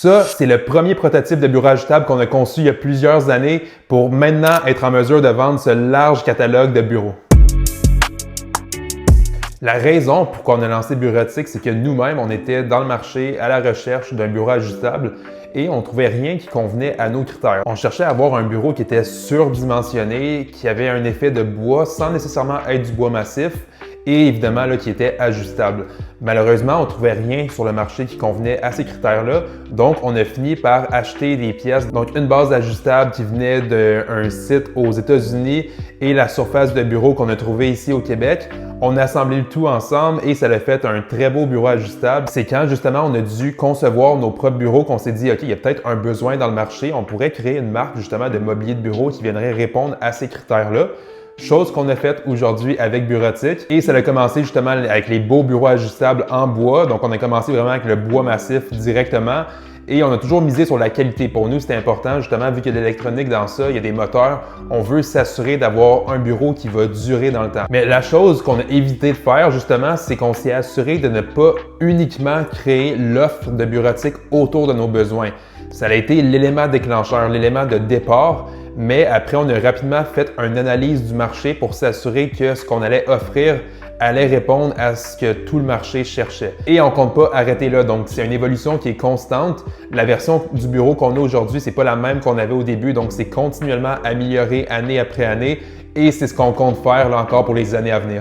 Ça, c'est le premier prototype de bureau ajustable qu'on a conçu il y a plusieurs années pour maintenant être en mesure de vendre ce large catalogue de bureaux. La raison pourquoi on a lancé Bureautique, c'est que nous-mêmes, on était dans le marché à la recherche d'un bureau ajustable et on ne trouvait rien qui convenait à nos critères. On cherchait à avoir un bureau qui était surdimensionné, qui avait un effet de bois sans nécessairement être du bois massif et évidemment là, qui était ajustable. Malheureusement, on ne trouvait rien sur le marché qui convenait à ces critères-là, donc on a fini par acheter des pièces, donc une base ajustable qui venait d'un site aux États-Unis et la surface de bureau qu'on a trouvé ici au Québec. On a assemblé le tout ensemble et ça a fait un très beau bureau ajustable. C'est quand justement on a dû concevoir nos propres bureaux qu'on s'est dit « OK, il y a peut-être un besoin dans le marché, on pourrait créer une marque justement de mobilier de bureau qui viendrait répondre à ces critères-là ». Chose qu'on a faite aujourd'hui avec Bureautique et ça a commencé justement avec les beaux bureaux ajustables en bois. Donc on a commencé vraiment avec le bois massif directement et on a toujours misé sur la qualité. Pour nous, c'était important justement vu qu'il y a de l'électronique dans ça, il y a des moteurs, on veut s'assurer d'avoir un bureau qui va durer dans le temps. Mais la chose qu'on a évité de faire justement, c'est qu'on s'est assuré de ne pas uniquement créer l'offre de Bureautique autour de nos besoins. Ça a été l'élément déclencheur, l'élément de départ. Mais après, on a rapidement fait une analyse du marché pour s'assurer que ce qu'on allait offrir allait répondre à ce que tout le marché cherchait. Et on ne compte pas arrêter là, donc c'est une évolution qui est constante. La version du bureau qu'on a aujourd'hui, c'est pas la même qu'on avait au début, donc c'est continuellement amélioré année après année et c'est ce qu'on compte faire là encore pour les années à venir.